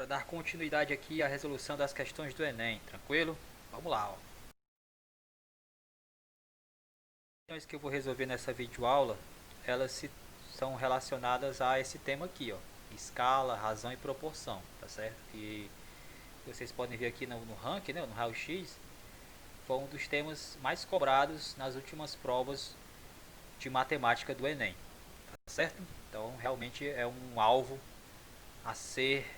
Bora dar continuidade aqui à resolução das questões do Enem, tranquilo? Vamos lá, ó. As questões que eu vou resolver nessa videoaula, são relacionadas a esse tema aqui, ó. Escala, razão e proporção, tá certo? E vocês podem ver aqui no ranking, né, no raio-x, foi um dos temas mais cobrados nas últimas provas de matemática do Enem, tá certo? Então, realmente é um alvo a ser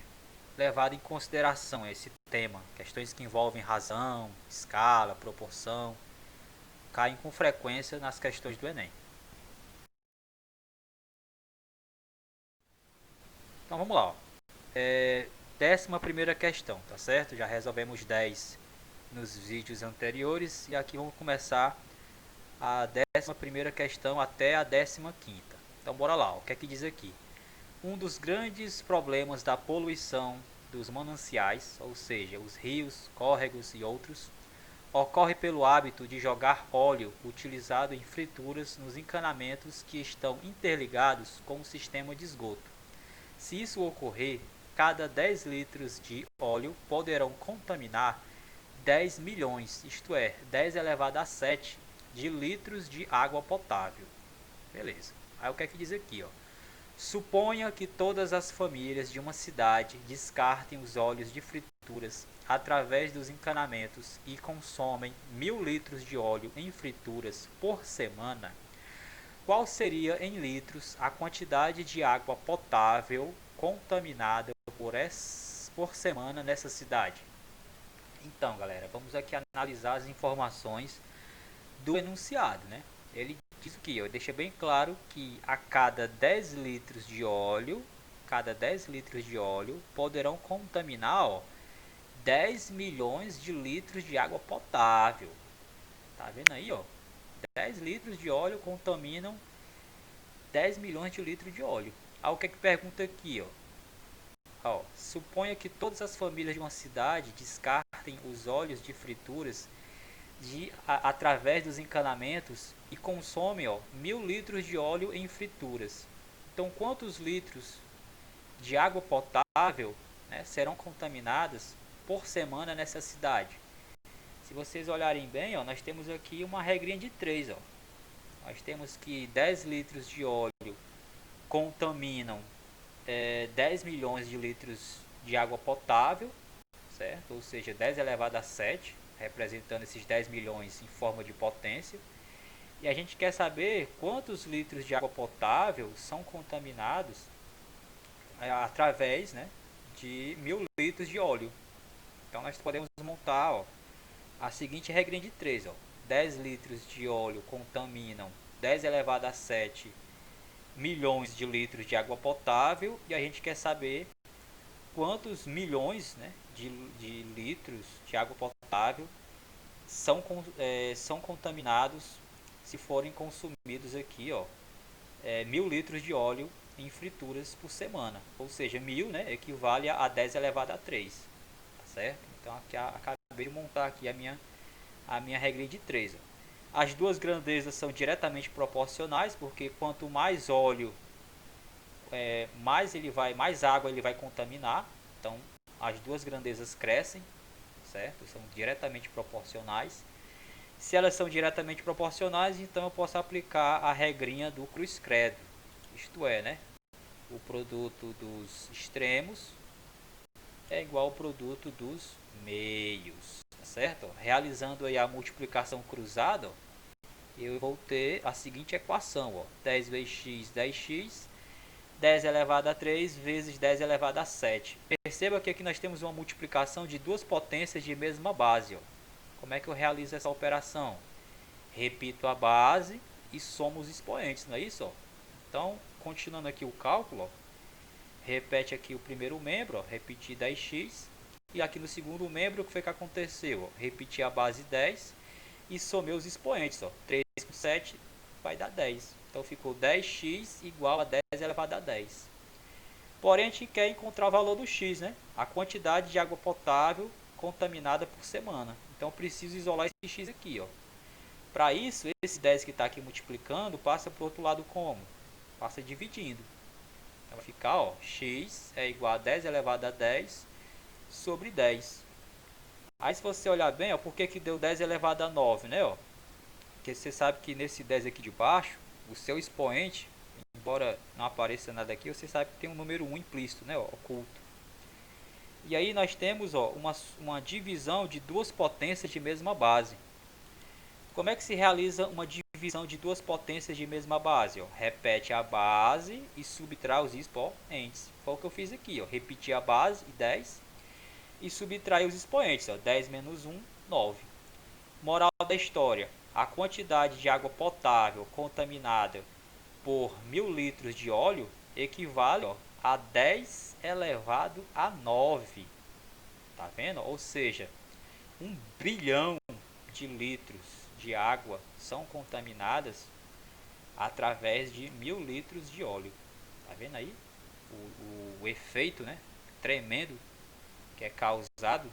levado em consideração esse tema. Questões que envolvem razão, escala, proporção, caem com frequência nas questões do Enem. Então vamos lá. Ó. 11ª questão, tá certo? Já resolvemos 10 nos vídeos anteriores e aqui vamos começar a 11ª questão até a 15ª. Então bora lá, ó. O que é que diz aqui? Um dos grandes problemas da poluição dos mananciais, ou seja, os rios, córregos e outros, ocorre pelo hábito de jogar óleo utilizado em frituras nos encanamentos que estão interligados com o sistema de esgoto. Se isso ocorrer, cada 10 litros de óleo poderão contaminar 10 milhões, isto é, 10 elevado a 7 de litros de água potável. Beleza. Aí o que é que diz aqui, ó? Suponha que todas as famílias de uma cidade descartem os óleos de frituras através dos encanamentos e consomem 1000 litros de óleo em frituras por semana. Qual seria em litros a quantidade de água potável contaminada por semana nessa cidade? Então, galera, vamos aqui analisar as informações do enunciado, né? Ele diz que, ó, deixa bem claro que a cada 10 litros de óleo, poderão contaminar, ó, 10 milhões de litros de água potável. Tá vendo aí, ó? 10 litros de óleo contaminam 10 milhões de litros de óleo. Aí o que é que pergunta aqui, ó? Suponha que todas as famílias de uma cidade descartem os óleos de frituras através dos encanamentos e consomem, ó, 1000 litros de óleo em frituras. Então, quantos litros de água potável, né, serão contaminadas por semana nessa cidade? Se vocês olharem bem, ó, nós temos aqui uma regrinha de 3. Ó. Nós temos que 10 litros de óleo contaminam 10 milhões de litros de água potável, certo? Ou seja, 10 elevado a 7, representando esses 10 milhões em forma de potência. E a gente quer saber quantos litros de água potável são contaminados através, né, de 1000 litros de óleo. Então nós podemos montar, ó, a seguinte regrinha de 3. Ó. 10 litros de óleo contaminam 10 elevado a 7 milhões de litros de água potável e a gente quer saber quantos milhões, né, de litros de água potável são contaminados se forem consumidos aqui, ó, 1000 litros de óleo em frituras por semana. Ou seja, 1000, né, equivale a 10 elevado a 3. Tá certo? Então aqui acabei de montar aqui a minha regra de 3. Ó. As duas grandezas são diretamente proporcionais, porque quanto mais óleo, mais água ele vai contaminar. Então as duas grandezas crescem, certo? São diretamente proporcionais. Se elas são diretamente proporcionais, então eu posso aplicar a regrinha do cruz-credo. Isto é, né? O produto dos extremos é igual ao produto dos meios, tá certo? Realizando aí a multiplicação cruzada, eu vou ter a seguinte equação, ó. 10 vezes x, 10x, 10 elevado a 3 vezes 10 elevado a 7. Perceba que aqui nós temos uma multiplicação de duas potências de mesma base, ó. Como é que eu realizo essa operação? Repito a base e somo os expoentes, não é isso? Ó? Então, continuando aqui o cálculo, ó, repete aqui o primeiro membro, ó, repetir 10x. E aqui no segundo membro, o que foi que aconteceu? Ó? Repetir a base 10 e somei os expoentes. Ó. 3 com 7 vai dar 10. Então ficou 10x igual a 10 elevado a 10. Porém, a gente quer encontrar o valor do x, né? A quantidade de água potável contaminada por semana. Então, eu preciso isolar esse x aqui, ó. Para isso, esse 10 que está aqui multiplicando passa para o outro lado como? Passa dividindo. Então vai ficar, ó, x é igual a 10 elevado a 10 sobre 10. Aí se você olhar bem, ó, por que que deu 10 elevado a 9, né? Ó? Porque você sabe que nesse 10 aqui de baixo, o seu expoente, embora não apareça nada aqui, você sabe que tem um número 1 implícito, né? Ó, oculto. E aí nós temos, ó, uma divisão de duas potências de mesma base. Como é que se realiza uma divisão de duas potências de mesma base? Ó? Repete a base e subtrai os expoentes. Foi o que eu fiz aqui. Ó. Repeti a base, 10, e subtrai os expoentes. Ó. 10 menos 1, 9. Moral da história. A quantidade de água potável contaminada por 1000 litros de óleo equivale, ó, a 10 elevado a 9. Tá vendo? Ou seja, 1 bilhão de litros de água são contaminadas através de 1000 litros de óleo. Tá vendo aí o efeito, né, tremendo que é causado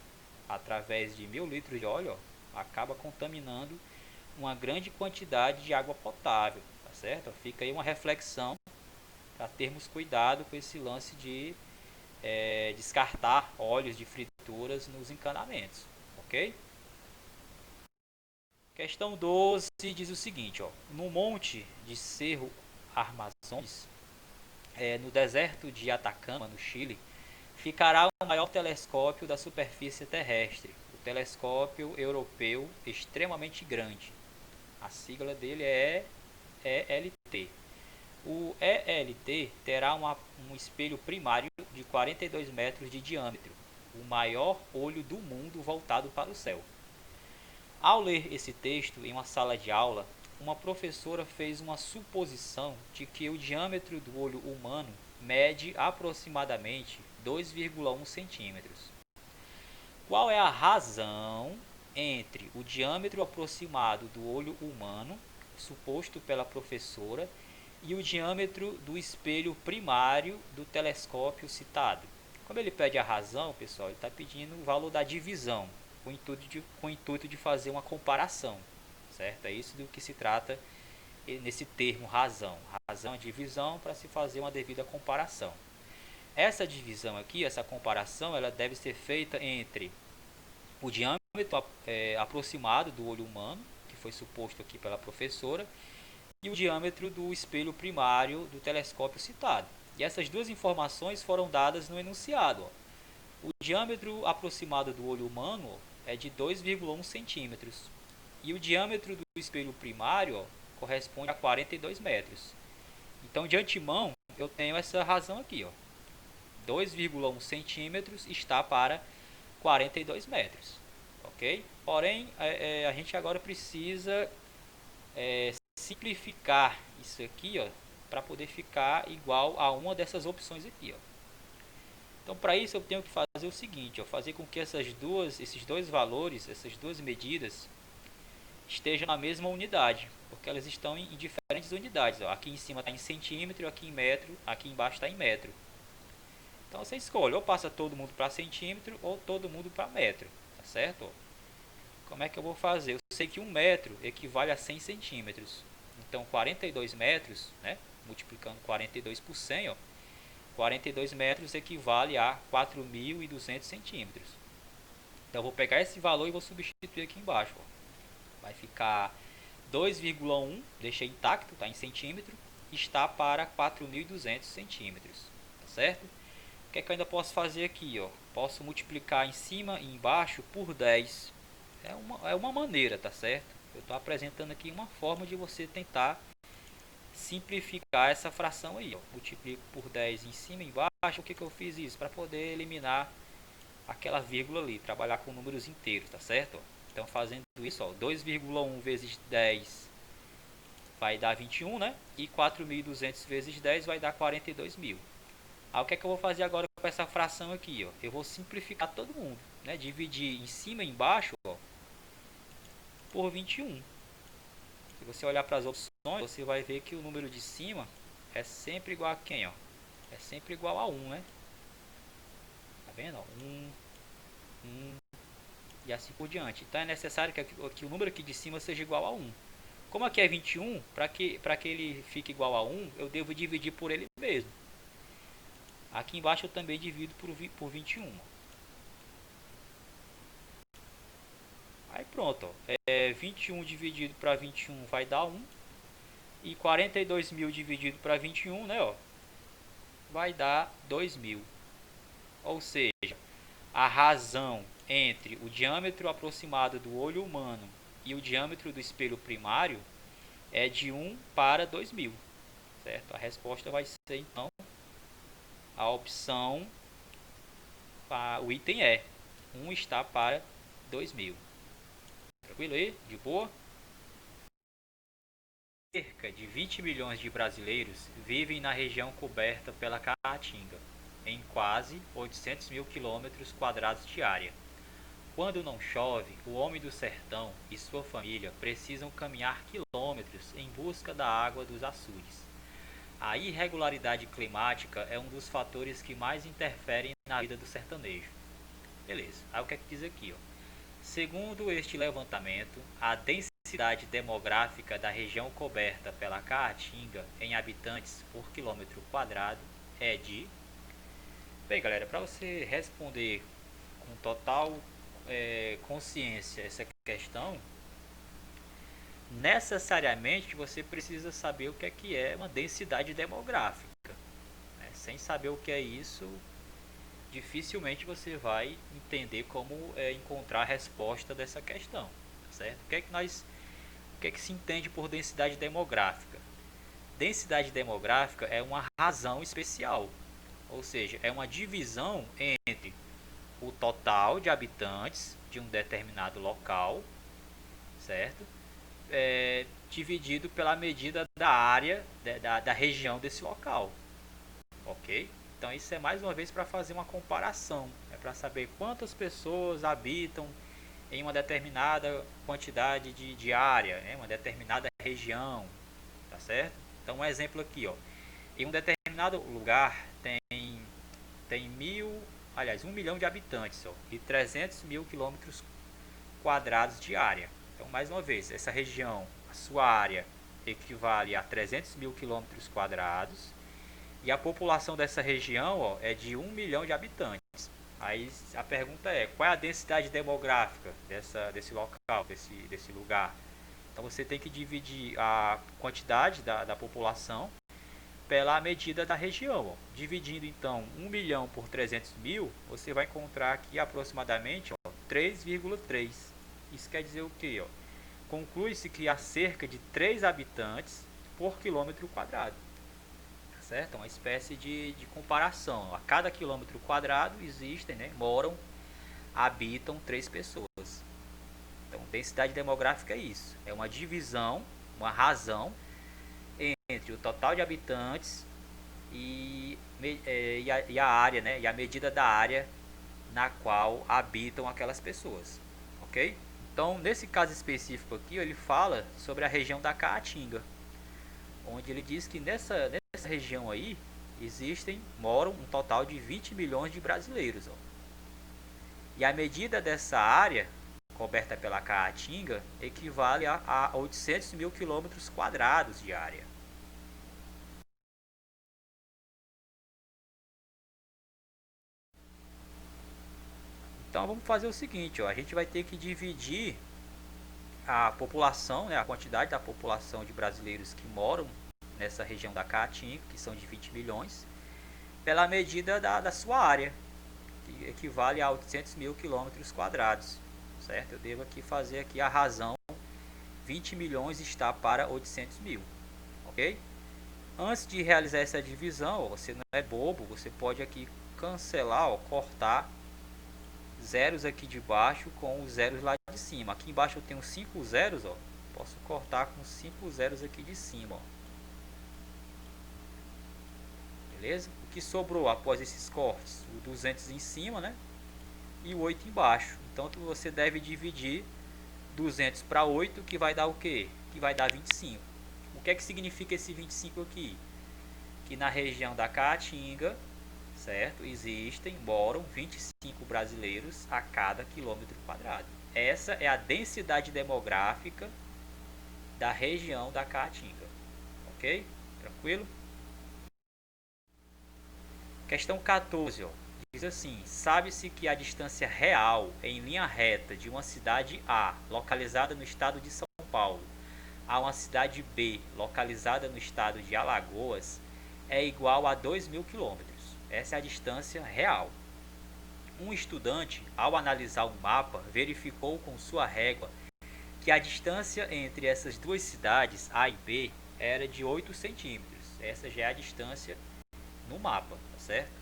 através de 1000 litros de óleo? Ó, acaba contaminando uma grande quantidade de água potável, tá certo? Fica aí uma reflexão para termos cuidado com esse lance de descartar óleos de frituras nos encanamentos, ok? Questão 12 diz o seguinte, ó, no monte de Cerro Armazones, no deserto de Atacama, no Chile, ficará o maior telescópio da superfície terrestre, o telescópio europeu extremamente grande. A sigla dele é ELT. O ELT terá um espelho primário de 42 metros de diâmetro, o maior olho do mundo voltado para o céu. Ao ler esse texto em uma sala de aula, uma professora fez uma suposição de que o diâmetro do olho humano mede aproximadamente 2,1 centímetros. Qual é a razão entre o diâmetro aproximado do olho humano, suposto pela professora, e o diâmetro do espelho primário do telescópio citado? Como ele pede a razão, pessoal, ele está pedindo o valor da divisão, com o intuito de fazer uma comparação, certo? É isso do que se trata nesse termo razão. Razão é divisão para se fazer uma devida comparação. Essa divisão aqui, essa comparação, ela deve ser feita entre o diâmetro aproximado do olho humano, que foi suposto aqui pela professora, e o diâmetro do espelho primário do telescópio citado. E essas duas informações foram dadas no enunciado. Ó. O diâmetro aproximado do olho humano é de 2,1 centímetros. E o diâmetro do espelho primário, ó, corresponde a 42 metros. Então, de antemão, eu tenho essa razão aqui. 2,1 centímetros está para 42 metros. Ok? Porém, a gente agora precisa simplificar isso aqui, para poder ficar igual a uma dessas opções aqui. Então, para isso, eu tenho que fazer o seguinte, fazer com que esses dois valores, essas duas medidas, estejam na mesma unidade, porque elas estão em diferentes unidades. Aqui em cima está em centímetro, aqui em metro, aqui embaixo está em metro. Então, você escolhe, ou passa todo mundo para centímetro, ou todo mundo para metro, tá certo? Como é que eu vou fazer? Eu sei que 1 metro equivale a 100 centímetros. Então, 42 metros, né, multiplicando 42 por 100, 42 metros equivale a 4.200 centímetros. Então, eu vou pegar esse valor e vou substituir aqui embaixo. Vai ficar 2,1, deixei intacto, está em centímetro, está para 4.200 centímetros, tá certo? O que é que eu ainda posso fazer aqui? Posso multiplicar em cima e embaixo por 10. É uma maneira, tá certo? Eu estou apresentando aqui uma forma de você tentar simplificar essa fração aí. Multiplico por 10 em cima e embaixo. O que eu fiz isso? Para poder eliminar aquela vírgula ali, trabalhar com números inteiros, tá certo? Então, fazendo isso, 2,1 vezes 10 vai dar 21, né? E 4.200 vezes 10 vai dar 42.000. Aí, o que é que eu vou fazer agora com essa fração aqui? Eu vou simplificar todo mundo, né? Dividir em cima e embaixo, por 21. Se você olhar para as opções, você vai ver que o número de cima é sempre igual a quem? É sempre igual a 1, né? Tá vendo? 1 e assim por diante. Então é necessário que o número aqui de cima seja igual a 1. Como aqui é 21, para que ele fique igual a 1, eu devo dividir por ele mesmo. Aqui embaixo eu também divido por 21. Aí pronto, ó. 21 dividido para 21 vai dar 1. E 42 mil dividido para 21, né, ó, vai dar 2.000. Ou seja, a razão entre o diâmetro aproximado do olho humano e o diâmetro do espelho primário é de 1 para 2.000, certo? A resposta vai ser, então, a opção, o item é 1 está para 2.000. Tranquilo aí? De boa? Cerca de 20 milhões de brasileiros vivem na região coberta pela Caatinga, em quase 800 mil quilômetros quadrados de área. Quando não chove, o homem do sertão e sua família precisam caminhar quilômetros em busca da água dos açudes. A irregularidade climática é um dos fatores que mais interferem na vida do sertanejo. Beleza, aí o que é que diz aqui, ó? Segundo este levantamento, a densidade demográfica da região coberta pela Caatinga em habitantes por quilômetro quadrado é de... Bem, galera, para você responder com total consciência essa questão, necessariamente você precisa saber o que é uma densidade demográfica, né? Sem saber o que é isso, dificilmente você vai entender como encontrar a resposta dessa questão, certo? O que é que se entende por densidade demográfica? Densidade demográfica é uma razão especial, ou seja, é uma divisão entre o total de habitantes de um determinado local, certo? Dividido pela medida da área da região desse local, ok? Então isso é mais uma vez para fazer uma comparação, é para saber quantas pessoas habitam em uma determinada quantidade de área, né? Uma determinada região, tá certo? Então um exemplo aqui, ó, em um determinado lugar tem 1 milhão de habitantes, ó, e 300 mil quilômetros quadrados de área. Então mais uma vez, essa região, a sua área equivale a 300 mil quilômetros quadrados. E a população dessa região, ó, é de 1 milhão de habitantes. Aí a pergunta é, qual é a densidade demográfica desse local, desse lugar? Então você tem que dividir a quantidade da população pela medida da região. Ó. Dividindo então 1 milhão por 300 mil, você vai encontrar aqui aproximadamente 3,3. Isso quer dizer o que? Conclui-se que há cerca de 3 habitantes por quilômetro quadrado. Certo? Uma espécie de comparação. A cada quilômetro quadrado existem, né, habitam 3 pessoas. Então, densidade demográfica é isso. É uma divisão, uma razão entre o total de habitantes e a área, né, e a medida da área na qual habitam aquelas pessoas. Ok? Então, nesse caso específico aqui, ele fala sobre a região da Caatinga, onde ele diz que nessa região aí moram um total de 20 milhões de brasileiros, ó. E a medida dessa área coberta pela Caatinga equivale a 800 mil quilômetros quadrados de área. Então vamos fazer o seguinte, ó, a gente vai ter que dividir a população, né, a quantidade da população de brasileiros que moram nessa região da Caatinga, que são de 20 milhões, pela medida da sua área, que equivale a 800 mil quilômetros quadrados, certo? Eu devo aqui fazer aqui a razão, 20 milhões está para 800 mil, ok? Antes de realizar essa divisão, você não é bobo, você pode aqui cancelar, ó, cortar zeros aqui de baixo com os zeros lá de cima. Aqui embaixo eu tenho 5 zeros, ó, posso cortar com 5 zeros aqui de cima, ó. Beleza? O que sobrou após esses cortes? O 200 em cima, né? E o 8 embaixo. Então você deve dividir 200 para 8, que vai dar o quê? Que vai dar 25. O que é que significa esse 25 aqui? Que na região da Caatinga, certo? Moram 25 brasileiros a cada quilômetro quadrado. Essa é a densidade demográfica da região da Caatinga. Ok? Tranquilo? Questão 14, ó. diz assim: sabe-se que a distância real em linha reta de uma cidade A, localizada no estado de São Paulo, a uma cidade B, localizada no estado de Alagoas, é igual a 2.000 quilômetros. Essa é a distância real. Um estudante, ao analisar um mapa, verificou com sua régua que a distância entre essas duas cidades, A e B, era de 8 centímetros. Essa já é a distância no mapa, tá certo?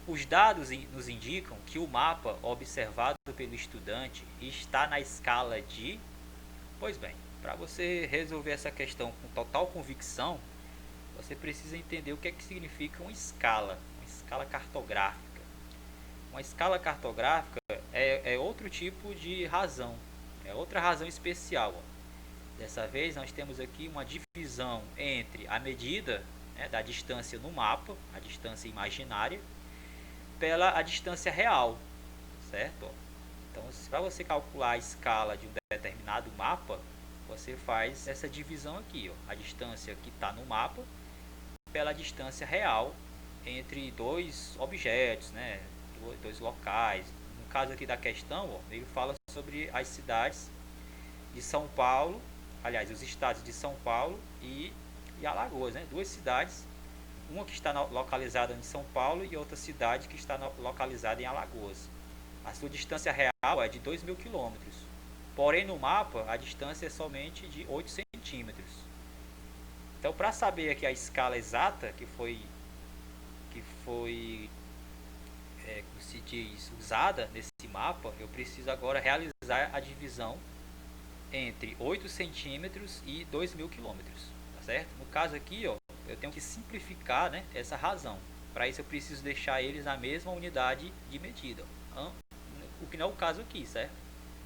Os dados nos indicam que o mapa observado pelo estudante está na escala de... Pois bem, para você resolver essa questão com total convicção, você precisa entender o que é que significa uma escala cartográfica. Uma escala cartográfica é outro tipo de razão, é outra razão especial. Dessa vez nós temos aqui uma divisão entre a medida, né, da distância no mapa, a distância imaginária, pela a distância real, certo? Então, para você calcular a escala de um determinado mapa, você faz essa divisão aqui, ó, a distância que está no mapa pela distância real entre dois objetos, né, dois locais. No caso aqui da questão, ó, ele fala sobre as cidades de São Paulo, aliás, os estados de São Paulo e Alagoas, né, duas cidades, uma que está localizada em São Paulo e outra cidade que está localizada em Alagoas. A sua distância real é de 2.000 quilômetros, porém no mapa a distância é somente de 8 centímetros. Então, para saber aqui a escala exata que foi como se diz, usada nesse mapa, eu preciso agora realizar a divisão entre 8 centímetros e 2.000 quilômetros, tá certo? No caso aqui, ó, eu tenho que simplificar, né, essa razão. Para isso eu preciso deixar eles na mesma unidade de medida, o que não é o caso aqui, certo?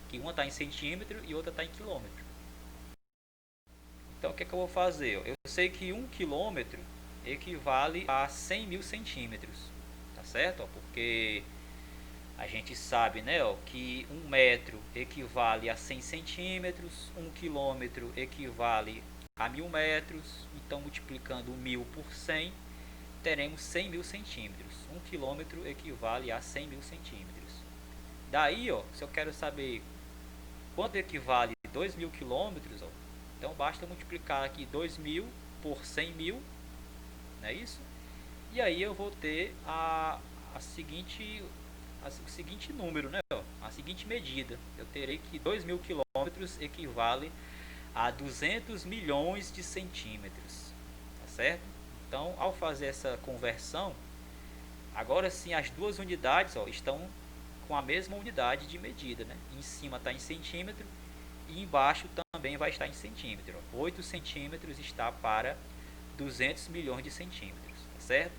Que uma está em centímetro e outra está em quilômetro. Então o que é que eu vou fazer? Eu sei que 1 quilômetro equivale a 100.000 centímetros, tá certo? Porque a gente sabe, né, ó, que 1 metro equivale a 100 centímetros, 1 quilômetro equivale a 1.000 metros, então multiplicando 1.000 por 100, teremos 100.000 centímetros. 1 quilômetro equivale a 100.000 centímetros. Daí, ó, se eu quero saber quanto equivale 2.000 quilômetros, ó, então basta multiplicar aqui 2.000 por 100.000, não é isso? E aí eu vou ter o seguinte número, né? A seguinte medida. Eu terei que 2.000 quilômetros equivale a 200 milhões de centímetros, tá certo? Então, ao fazer essa conversão, agora sim as duas unidades, ó, estão com a mesma unidade de medida, né? Em cima está em centímetro e embaixo também vai estar em centímetro. 8 centímetros está para 200 milhões de centímetros, tá certo?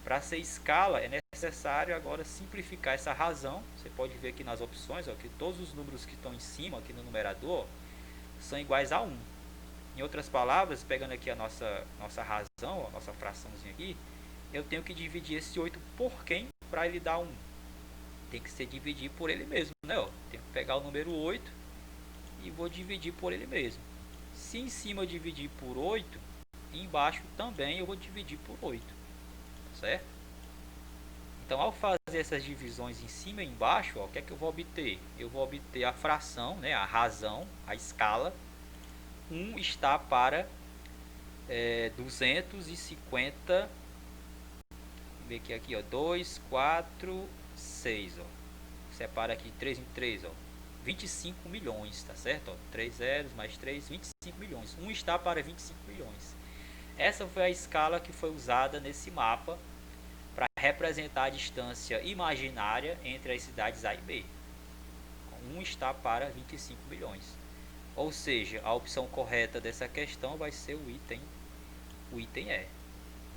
Para ser escala é necessário agora simplificar essa razão. Você pode ver aqui nas opções, ó, que todos os números que estão em cima aqui no numerador são iguais a 1. Em outras palavras, pegando aqui a nossa razão, a nossa fraçãozinha aqui, eu tenho que dividir esse 8 por quem para ele dar 1? Tem que ser dividir por ele mesmo, né? Ó, tenho que pegar o número 8 e vou dividir por ele mesmo. Se em cima eu dividir por 8, embaixo também eu vou dividir por 8, certo? Então, ao fazer essas divisões em cima e embaixo, ó, o que é que eu vou obter? Eu vou obter a fração, né, a razão, a escala. 1 está para 250, ver aqui, ó, 2, 4, 6, ó. Separa aqui 3 em 3, ó. 25 milhões, tá certo? Ó, 3 zeros mais 3, 25 milhões. 1 está para 25 milhões. Essa foi a escala que foi usada nesse mapa para representar a distância imaginária entre as cidades A e B. 1 está para 25 milhões. Ou seja, a opção correta dessa questão vai ser o item E.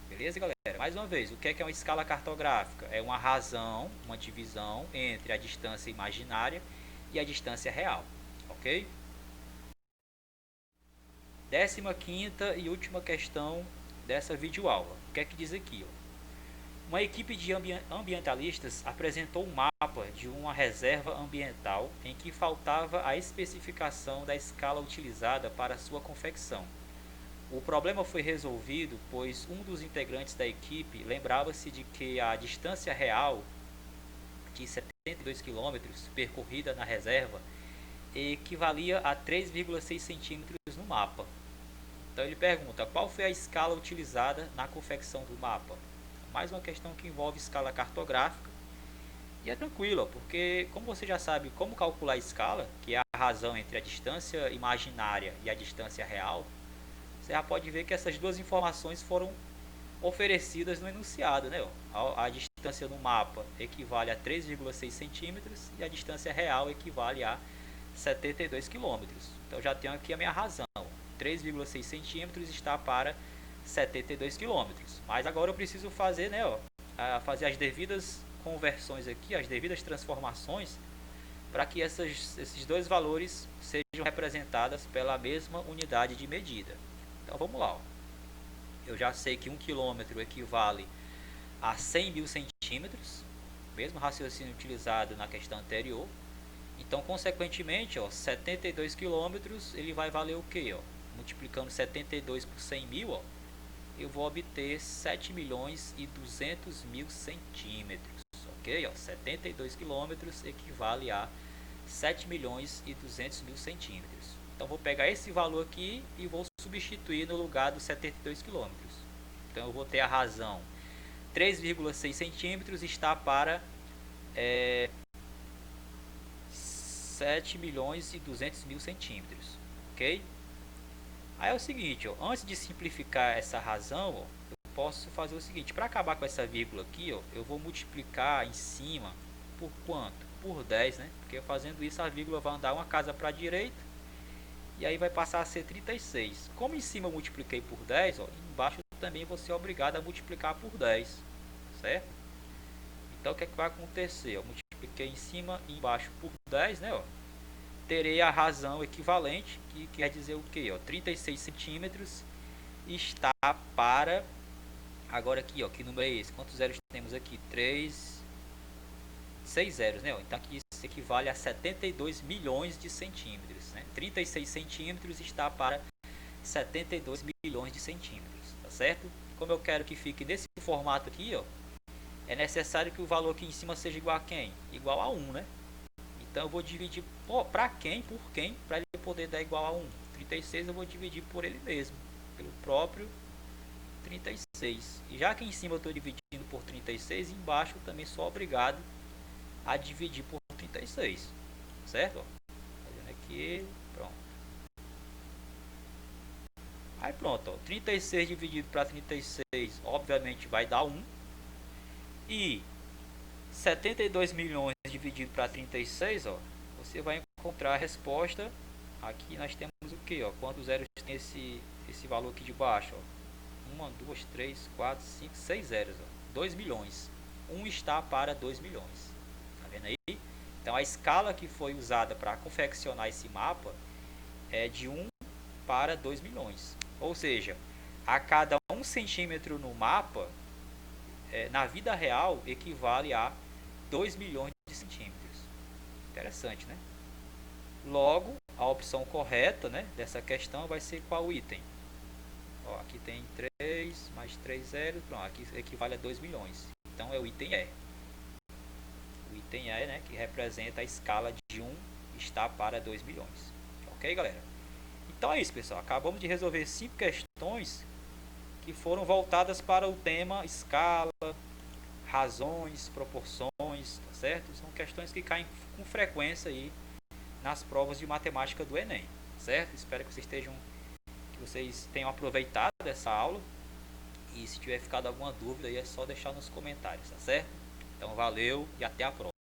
Beleza, galera? Mais uma vez, o que é uma escala cartográfica? É uma razão, uma divisão entre a distância imaginária e a distância real, ok? 15ª e última questão dessa videoaula. O que é que diz aqui? Ó? Uma equipe de ambientalistas apresentou um mapa de uma reserva ambiental em que faltava a especificação da escala utilizada para sua confecção. O problema foi resolvido, pois um dos integrantes da equipe lembrava-se de que a distância real de 72 km percorrida na reserva equivalia a 3,6 centímetros no mapa. Então ele pergunta qual foi a escala utilizada na confecção do mapa. Mais uma questão que envolve escala cartográfica. E é tranquilo, porque como você já sabe como calcular a escala, que é a razão entre a distância imaginária e a distância real, você já pode ver que essas duas informações foram oferecidas no enunciado, né? A distância no mapa equivale a 3,6 centímetros e a distância real equivale a 72 quilômetros. Então já tenho aqui a minha razão. 3,6 centímetros está para 72 quilômetros. Mas agora eu preciso fazer, né, fazer as devidas conversões aqui, as devidas transformações, para que esses dois valores sejam representados pela mesma unidade de medida. Então vamos lá. Eu já sei que 1 quilômetro equivale a 100 mil centímetros, mesmo raciocínio utilizado na questão anterior. Então, consequentemente, 72 quilômetros ele vai valer o que? Multiplicando 72 por 100 mil, eu vou obter 7 milhões e 200 mil centímetros. Ok? 72 quilômetros equivale a 7 milhões e 200 mil centímetros. Então, vou pegar esse valor aqui e vou substituir no lugar dos 72 quilômetros. Então, eu vou ter a razão. 3,6 centímetros está para 7 milhões e 200 mil centímetros. Ok? Aí é o seguinte, antes de simplificar essa razão, eu posso fazer o seguinte. Para acabar com essa vírgula aqui, eu vou multiplicar em cima por quanto? Por 10, né? Porque fazendo isso a vírgula vai andar uma casa para a direita e aí vai passar a ser 36. Como em cima eu multipliquei por 10, embaixo também vou ser obrigado a multiplicar por 10, certo? Então o que é que vai acontecer? Eu multipliquei em cima e embaixo por 10, né? Terei a razão equivalente, que quer dizer o que? 36 centímetros está para... Agora aqui, que número é esse? Quantos zeros temos aqui? 6 zeros, né? Então aqui isso equivale a 72 milhões de centímetros, né? 36 centímetros está para 72 milhões de centímetros, tá certo? Como eu quero que fique nesse formato aqui, é necessário que o valor aqui em cima seja igual a quem? Igual a 1, né? Então eu vou dividir para quem, por quem, para ele poder dar igual a 1. 36 eu vou dividir por ele mesmo, pelo próprio 36. E já que em cima eu estou dividindo por 36, embaixo eu também sou obrigado a dividir por 36, certo? Fazendo aqui, pronto. Aí pronto, 36 dividido para 36, obviamente vai dar 1. E 72 milhões dividido para 36, você vai encontrar a resposta. Aqui nós temos o que? Quantos zeros tem esse valor aqui de baixo? 1, 2, 3, 4, 5, 6 zeros. 2 milhões. 1 está para 2 milhões. Tá vendo aí? Então a escala que foi usada para confeccionar esse mapa é de 1 para 2 milhões. Ou seja, a cada 1 centímetro no mapa, na vida real, equivale a 2 milhões de centímetros. Interessante, né? Logo, a opção correta, né, dessa questão vai ser qual item? Aqui tem 3 mais 3 zeros, pronto, aqui equivale a 2 milhões. Então é o item E. O item E, né, que representa a escala de 1 está para 2 milhões. Ok, galera? Então é isso, pessoal. Acabamos de resolver 5 questões que foram voltadas para o tema escala, razões, proporções, tá certo? São questões que caem com frequência aí nas provas de matemática do Enem, certo? Espero que vocês tenham aproveitado essa aula e se tiver ficado alguma dúvida aí é só deixar nos comentários, tá certo? Então valeu e até a próxima.